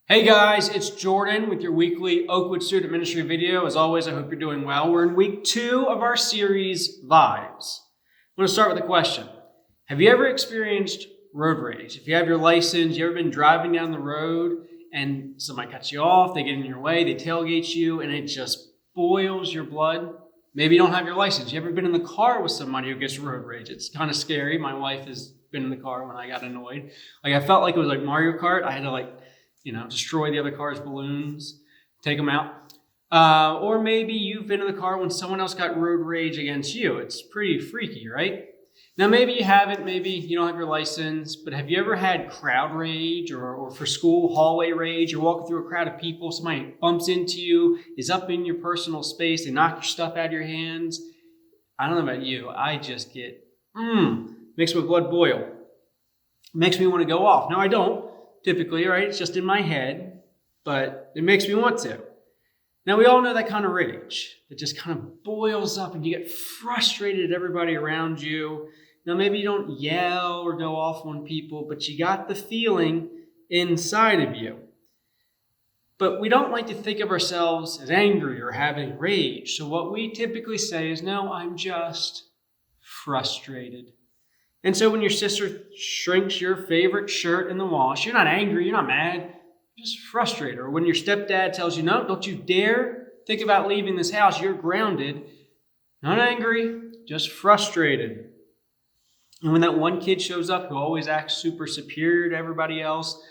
Hey guys, it's Jordan with your weekly Oakwood Student Ministry video. As always, I hope you're doing well. We're in week 2 of our series, Vibes. I'm going to start with a question. Have you ever experienced road rage? If you have your license, you ever been driving down the road and somebody cuts you off, they get in your way, they tailgate you, and it just boils your blood? Maybe you don't have your license. You ever been in the car with somebody who gets road rage? It's kind of scary. My wife has been in the car when I got annoyed. I felt like it was like Mario Kart. I had to destroy the other car's balloons, take them out. Or maybe you've been in the car when someone else got road rage against you. It's pretty freaky, right? Now, maybe you haven't, maybe you don't have your license, but have you ever had crowd rage or for school, hallway rage? You're walking through a crowd of people, somebody bumps into you, is up in your personal space, they knock your stuff out of your hands. I don't know about you, I just get, makes my blood boil. Makes me want to go off. Now, I don't. Typically, right? It's just in my head, but it makes me want to. Now, we all know that kind of rage that just kind of boils up and you get frustrated at everybody around you. Now, maybe you don't yell or go off on people, but you got the feeling inside of you. But we don't like to think of ourselves as angry or having rage. So what we typically say is, no, I'm just frustrated. And so when your sister shrinks your favorite shirt in the wash, you're not angry, you're not mad, you're just frustrated. Or when your stepdad tells you, no, don't you dare think about leaving this house, you're grounded. Not angry, just frustrated. And when that one kid shows up who always acts super superior to everybody else,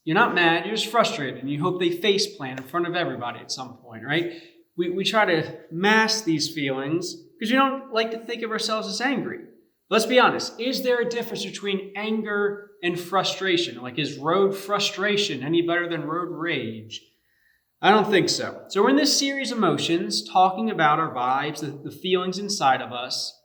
you're not mad, you're just frustrated. And you hope they face plant in front of everybody at some point, right? We try to mask these feelings because we don't like to think of ourselves as angry. Let's be honest. Is there a difference between anger and frustration? Like, is road frustration any better than road rage? I don't think so. So we're in this series of emotions, talking about our vibes, the feelings inside of us.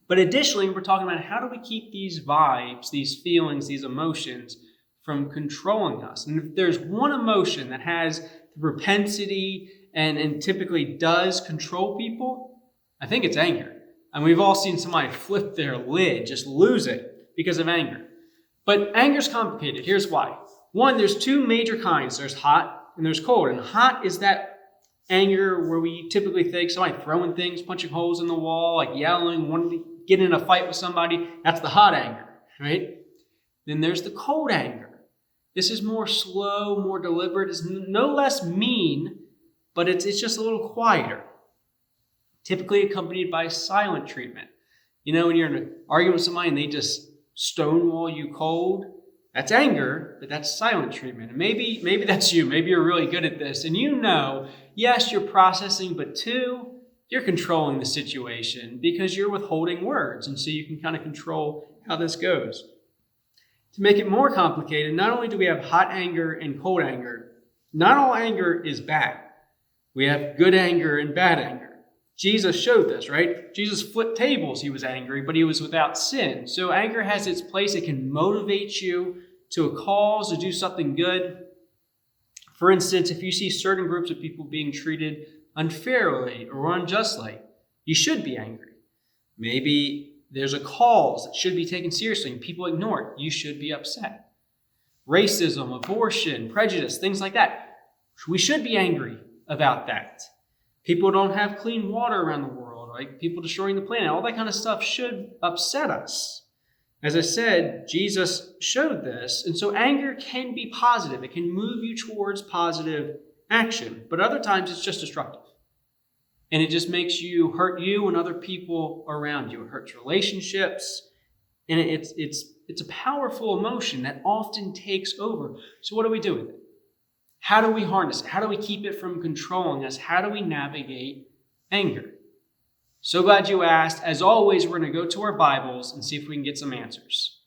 But additionally, we're talking about how do we keep these vibes, these feelings, these emotions from controlling us. And if there's one emotion that has the propensity and typically does control people, I think it's anger. And we've all seen somebody flip their lid, just lose it because of anger. But anger's complicated. Here's why. One, there's two major kinds. There's hot and there's cold. And hot is that anger where we typically think somebody throwing things, punching holes in the wall, like yelling, wanting to get in a fight with somebody. That's the hot anger, right? Then there's the cold anger. This is more slow, more deliberate. It's no less mean, but it's just a little quieter. Typically accompanied by silent treatment. You know, when you're in an argument with somebody and they just stonewall you cold, that's anger, but that's silent treatment. And maybe that's you. Maybe you're really good at this. And you know, yes, you're processing, but two, you're controlling the situation because you're withholding words. And so you can kind of control how this goes. To make it more complicated, not only do we have hot anger and cold anger, not all anger is bad. We have good anger and bad anger. Jesus showed this, right? Jesus flipped tables. He was angry, but he was without sin. So anger has its place. It can motivate you to a cause, to do something good. For instance, if you see certain groups of people being treated unfairly or unjustly, you should be angry. Maybe there's a cause that should be taken seriously and people ignore it. You should be upset. Racism, abortion, prejudice, things like that. We should be angry about that. People don't have clean water around the world, right? People destroying the planet, all that kind of stuff should upset us. As I said, Jesus showed this. And so anger can be positive. It can move you towards positive action. But other times it's just destructive. And it just makes you hurt you and other people around you. It hurts relationships. And it's a powerful emotion that often takes over. So what do we do with it? How do we harness it? How do we keep it from controlling us? How do we navigate anger? So glad you asked. As always, we're going to go to our Bibles and see if we can get some answers.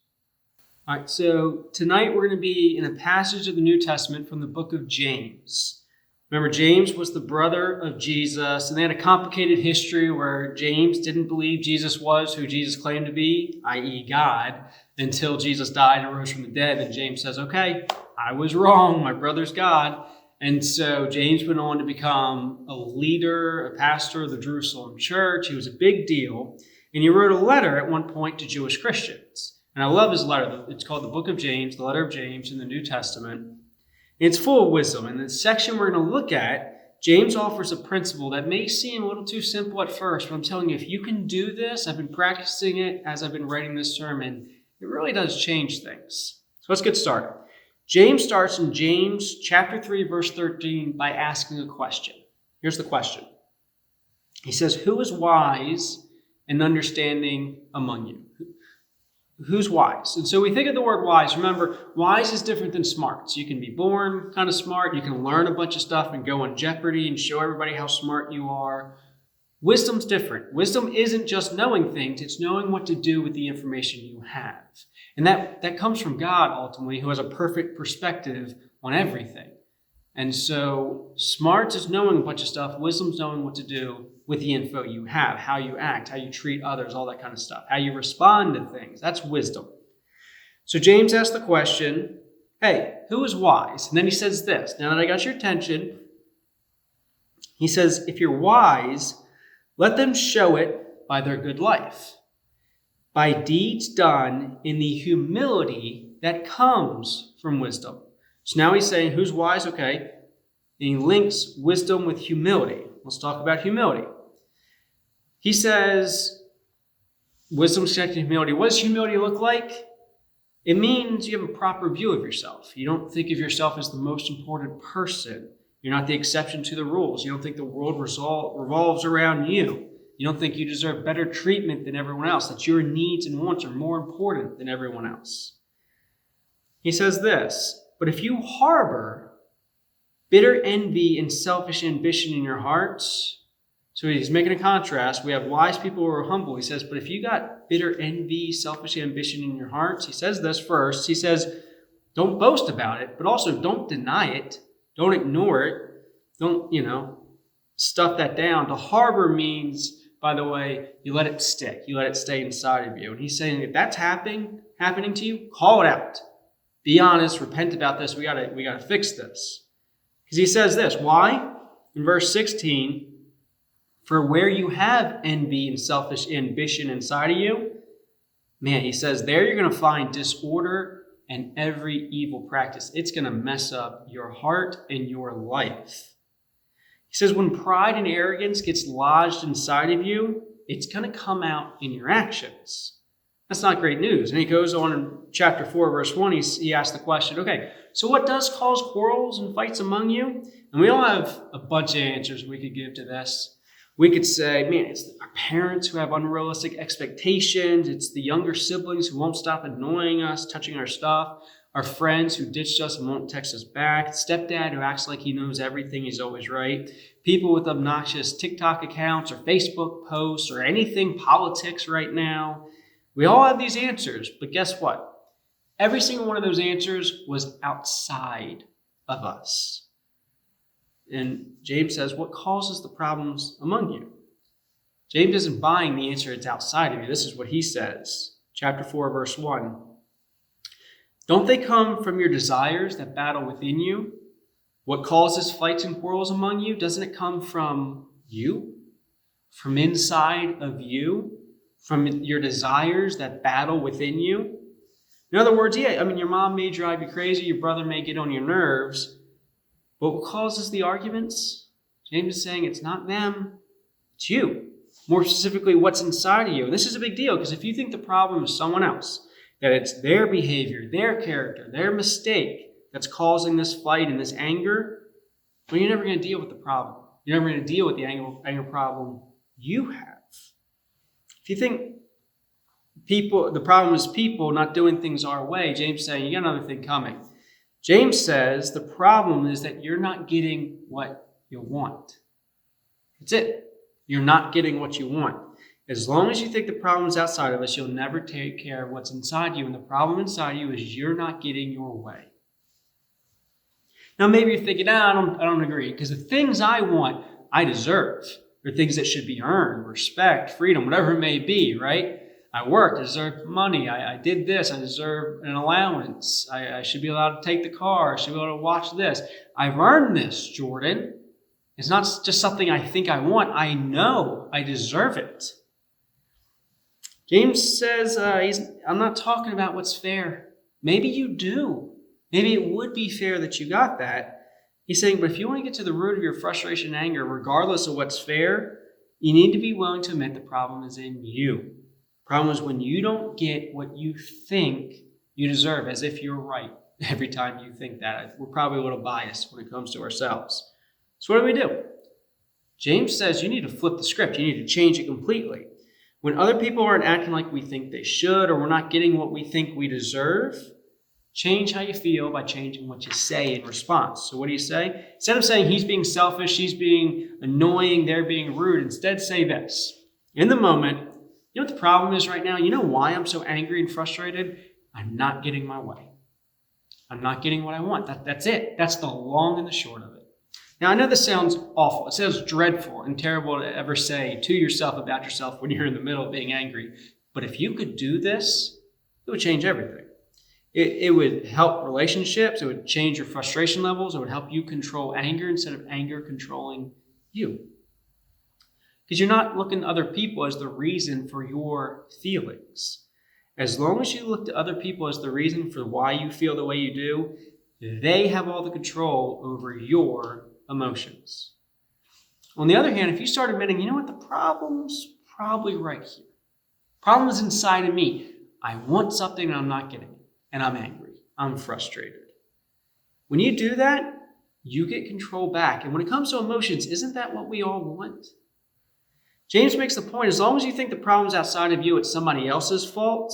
All right, so tonight we're going to be in a passage of the New Testament from the book of James. Remember, James was the brother of Jesus, and they had a complicated history where James didn't believe Jesus was who Jesus claimed to be, i.e. God, until Jesus died and rose from the dead. And James says, okay, I was wrong, my brother's God. And so James went on to become a leader, a pastor of the Jerusalem church. He was a big deal. And he wrote a letter at one point to Jewish Christians. And I love his letter. It's called the book of James, the letter of James in the New Testament. It's full of wisdom. In the section we're going to look at, James offers a principle that may seem a little too simple at first, but I'm telling you, if you can do this, I've been practicing it as I've been writing this sermon, it really does change things. So let's get started. James starts in James chapter 3, verse 13 by asking a question. Here's the question. He says, who is wise and understanding among you? Who's wise? And so we think of the word wise. Remember, wise is different than smart. So you can be born kind of smart. You can learn a bunch of stuff and go on Jeopardy and show everybody how smart you are. Wisdom's different. Wisdom isn't just knowing things. It's knowing what to do with the information you have. And that comes from God, ultimately, who has a perfect perspective on everything. And so smarts is knowing a bunch of stuff. Wisdom's knowing what to do with the info you have, how you act, how you treat others, all that kind of stuff, how you respond to things. That's wisdom. So James asked the question, hey, who is wise? And then he says this. Now that I got your attention, he says, if you're wise, let them show it by their good life, by deeds done in the humility that comes from wisdom. So now he's saying, who's wise? Okay. And he links wisdom with humility. Let's talk about humility. He says, wisdom connected to humility. What does humility look like? It means you have a proper view of yourself. You don't think of yourself as the most important person. You're not the exception to the rules. You don't think the world revolves around you. You don't think you deserve better treatment than everyone else, that your needs and wants are more important than everyone else. He says this, but if you harbor bitter envy and selfish ambition in your hearts, so he's making a contrast. We have wise people who are humble. He says, but if you got bitter envy, selfish ambition in your hearts, he says this first. He says, don't boast about it, but also don't deny it. Don't ignore it. Don't, stuff that down. To harbor means, by the way, you let it stick. You let it stay inside of you. And he's saying, if that's happening to you, call it out. Be honest, repent about this. We gotta fix this. Because he says this. Why? In verse 16, for where you have envy and selfish ambition inside of you, man, he says there you're going to find disorder and every evil practice. It's going to mess up your heart and your life. He says when pride and arrogance gets lodged inside of you, it's going to come out in your actions. That's not great news. And he goes on in chapter 4, verse 1, he asks the question, okay, so what does cause quarrels and fights among you? And we all have a bunch of answers we could give to this. We could say, man, it's our parents who have unrealistic expectations. It's the younger siblings who won't stop annoying us, touching our stuff. Our friends who ditched us and won't text us back. Stepdad who acts like he knows everything, he's always right. People with obnoxious TikTok accounts or Facebook posts or anything politics right now. We all have these answers, but guess what? Every single one of those answers was outside of us. And James says, what causes the problems among you? James isn't buying the answer, it's outside of you. This is what he says. Chapter 4, verse 1. Don't they come from your desires that battle within you? What causes fights and quarrels among you? Doesn't it come from you? From inside of you? From your desires that battle within you? In other words, your mom may drive you crazy, your brother may get on your nerves, but what causes the arguments? James is saying it's not them, it's you. More specifically, what's inside of you. And this is a big deal because if you think the problem is someone else, that it's their behavior, their character, their mistake that's causing this fight and this anger, well, you're never going to deal with the problem. You're never going to deal with the anger problem you have. If you think the problem is people not doing things our way, James is saying you got another thing coming. James says the problem is that you're not getting what you want. That's it. You're not getting what you want. As long as you think the problem is outside of us, you'll never take care of what's inside you. And the problem inside you is you're not getting your way. Now, maybe you're thinking, I don't agree. Because the things I want, I deserve. They're things that should be earned, respect, freedom, whatever it may be, right? I worked, I deserve money, I did this, I deserve an allowance, I should be allowed to take the car, I should be able to watch this. I've earned this, Jordan. It's not just something I think I want, I know I deserve it. James says, I'm not talking about what's fair. Maybe you do. Maybe it would be fair that you got that. He's saying, but if you want to get to the root of your frustration and anger, regardless of what's fair, you need to be willing to admit the problem is in you. The problem is when you don't get what you think you deserve, as if you're right every time you think that. We're probably a little biased when it comes to ourselves. So what do? James says you need to flip the script. You need to change it completely. When other people aren't acting like we think they should, or we're not getting what we think we deserve, change how you feel by changing what you say in response. So what do you say? Instead of saying he's being selfish, he's being annoying, they're being rude, instead say this. In the moment, you know what the problem is right now? You know why I'm so angry and frustrated? I'm not getting my way. I'm not getting what I want. That's it. That's the long and the short of it. Now, I know this sounds awful. It sounds dreadful and terrible to ever say to yourself about yourself when you're in the middle of being angry. But if you could do this, it would change everything. It would help relationships. It would change your frustration levels. It would help you control anger instead of anger controlling you. Because you're not looking to other people as the reason for your feelings. As long as you look to other people as the reason for why you feel the way you do, they have all the control over your emotions. On the other hand, if you start admitting, you know what, the problem's probably right here. Problem is inside of me. I want something and I'm not getting it. And I'm angry. I'm frustrated. When you do that, you get control back. And when it comes to emotions, isn't that what we all want? James makes the point, as long as you think the problem's outside of you, it's somebody else's fault,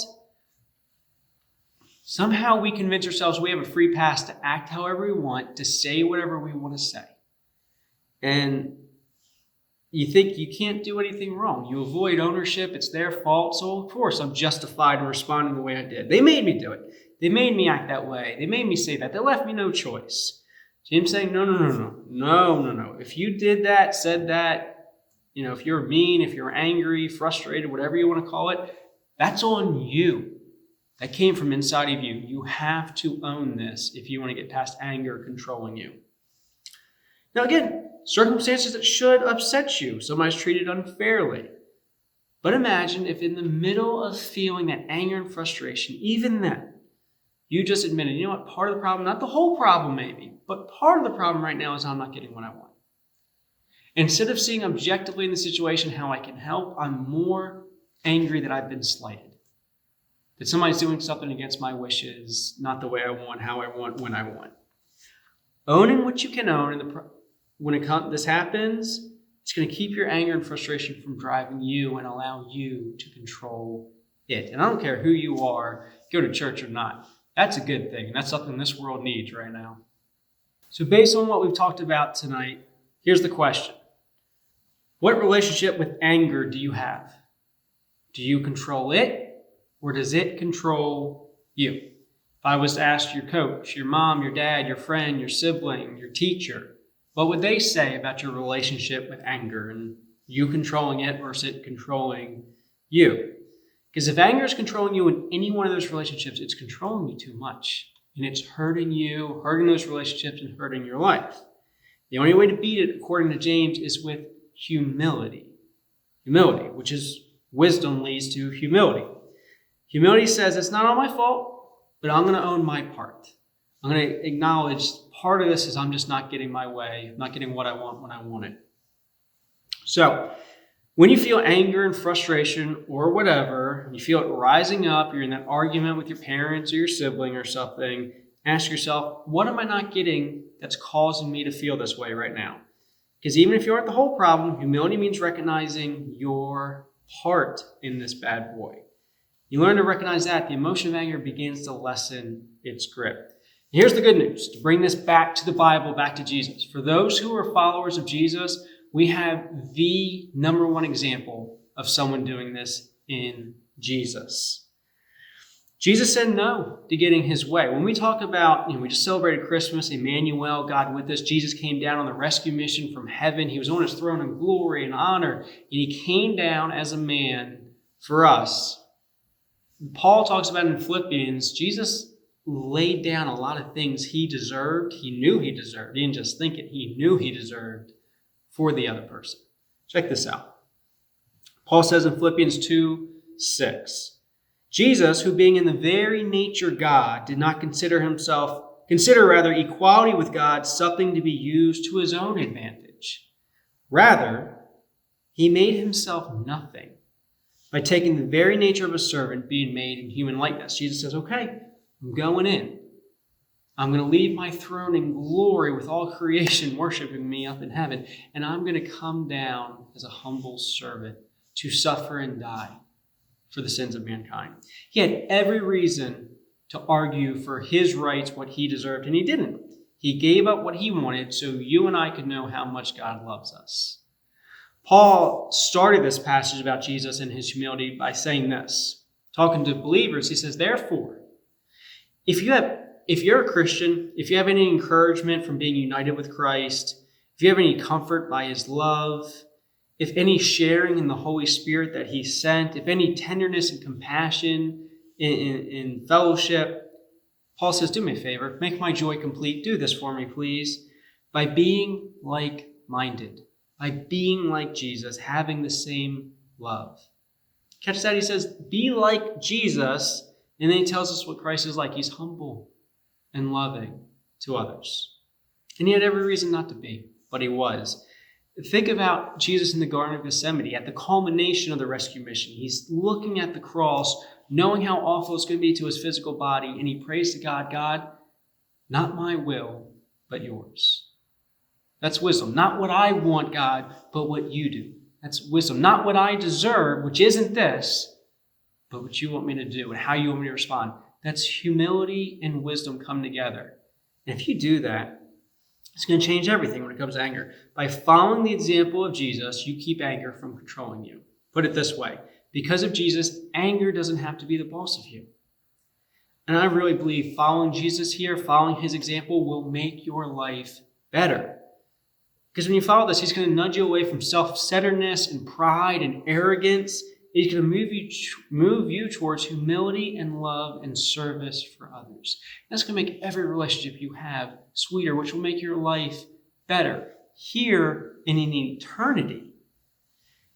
somehow we convince ourselves we have a free pass to act however we want, to say whatever we want to say. And you think you can't do anything wrong. You avoid ownership. It's their fault. So, of course, I'm justified in responding the way I did. They made me do it. They made me act that way. They made me say that. They left me no choice. James saying, no. If you did that, said that, if you're mean, if you're angry, frustrated, whatever you want to call it, that's on you. That came from inside of you. You have to own this if you want to get past anger controlling you. Now again, circumstances that should upset you. Somebody's treated unfairly. But imagine if in the middle of feeling that anger and frustration, even then, you just admitted, you know what, part of the problem, not the whole problem maybe, but part of the problem right now is I'm not getting what I want. Instead of seeing objectively in the situation how I can help, I'm more angry that I've been slighted. That somebody's doing something against my wishes, not the way I want, how I want, when I want. Owning what you can own, and when this happens, it's going to keep your anger and frustration from driving you and allow you to control it. And I don't care who you are, go to church or not. That's a good thing, and that's something this world needs right now. So based on what we've talked about tonight, here's the question. What relationship with anger do you have? Do you control it, or does it control you? If I was to ask your coach, your mom, your dad, your friend, your sibling, your teacher, what would they say about your relationship with anger and you controlling it versus it controlling you? Because if anger is controlling you in any one of those relationships, it's controlling you too much. And it's hurting you, hurting those relationships, and hurting your life. The only way to beat it, according to James, is with humility. Humility, which is wisdom leads to humility. Humility says it's not all my fault, but I'm going to own my part. I'm going to acknowledge part of this is I'm just not getting my way, I'm not getting what I want when I want it. So, when you feel anger and frustration or whatever, you feel it rising up, you're in that argument with your parents or your sibling or something, ask yourself, what am I not getting that's causing me to feel this way right now? Because even if you aren't the whole problem, humility means recognizing your part in this bad boy. You learn to recognize that, the emotion of anger begins to lessen its grip. Here's the good news, to bring this back to the Bible, back to Jesus. For those who are followers of Jesus, we have the number one example of someone doing this in Jesus. Jesus said no to getting his way. When we talk about, we just celebrated Christmas, Emmanuel, God with us. Jesus came down on the rescue mission from heaven. He was on his throne in glory and honor, and he came down as a man for us. Paul talks about in Philippians, Jesus laid down a lot of things he deserved. He knew he deserved. He didn't just think it. He knew he deserved for the other person. Check this out. Paul says in Philippians 2:6, Jesus, who being in the very nature God, did not consider himself consider rather equality with God something to be used to his own advantage. Rather, he made himself nothing by taking the very nature of a servant, being made in human likeness. Jesus says, okay, I'm going in. I'm going to leave my throne in glory with all creation worshiping me up in heaven, and I'm going to come down as a humble servant to suffer and die for the sins of mankind. He had every reason to argue for his rights, what he deserved, and he didn't. He gave up what he wanted so you and I could know how much God loves us. Paul started this passage about Jesus and his humility by saying this. Talking to believers, he says, therefore, if you're a Christian, if you have any encouragement from being united with Christ, if you have any comfort by his love, if any sharing in the Holy Spirit that he sent, if any tenderness and compassion in fellowship, Paul says, do me a favor, make my joy complete. Do this for me, please, by being like-minded, by being like Jesus, having the same love. Catch that? He says, be like Jesus, and then he tells us what Christ is like. He's humble and loving to others. And he had every reason not to be, but he was. Think about Jesus in the Garden of Gethsemane at the culmination of the rescue mission. He's looking at the cross, knowing how awful it's going to be to his physical body, and he prays to God, God, not my will, but yours. That's wisdom. Not what I want, God, but what you do. That's wisdom. Not what I deserve, which isn't this, but what you want me to do and how you want me to respond. That's humility and wisdom come together. And if you do that, it's going to change everything when it comes to anger. By following the example of Jesus, you keep anger from controlling you. Put it this way. Because of Jesus, anger doesn't have to be the boss of you. And I really believe following Jesus here, following his example, will make your life better. Because when you follow this, he's going to nudge you away from self-centeredness and pride and arrogance. He's going to move you towards humility and love and service for others. That's going to make every relationship you have sweeter, which will make your life better here and in eternity.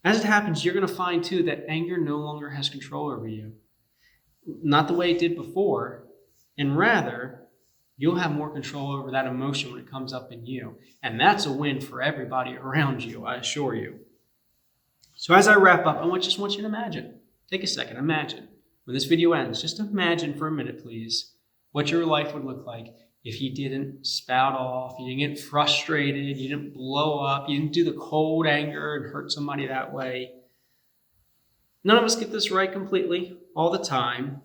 As it happens, you're going to find, too, that anger no longer has control over you. Not the way it did before, and rather, you'll have more control over that emotion when it comes up in you. And that's a win for everybody around you, I assure you. So as I wrap up, I just want you to imagine. Take a second, imagine. When this video ends, just imagine for a minute, please, what your life would look like if you didn't spout off, you didn't get frustrated, you didn't blow up, you didn't do the cold anger and hurt somebody that way. None of us get this right completely all the time.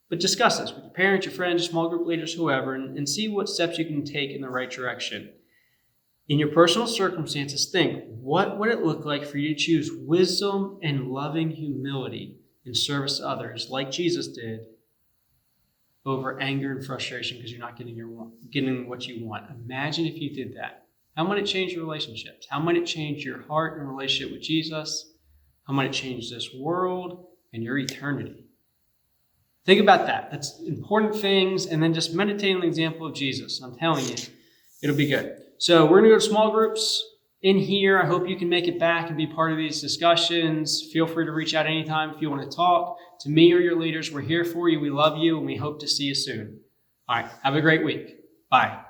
But discuss this with your parents, your friends, your small group leaders, whoever, and see what steps you can take in the right direction. In your personal circumstances, think, what would it look like for you to choose wisdom and loving humility in service to others, like Jesus did, over anger and frustration because you're not getting what you want? Imagine if you did that. How might it change your relationships? How might it change your heart and relationship with Jesus? How might it change this world and your eternity? Think about that. That's important things. And then just meditate on the example of Jesus. I'm telling you, it'll be good. So we're going to go to small groups in here. I hope you can make it back and be part of these discussions. Feel free to reach out anytime if you want to talk to me or your leaders. We're here for you. We love you, and we hope to see you soon. All right. Have a great week. Bye.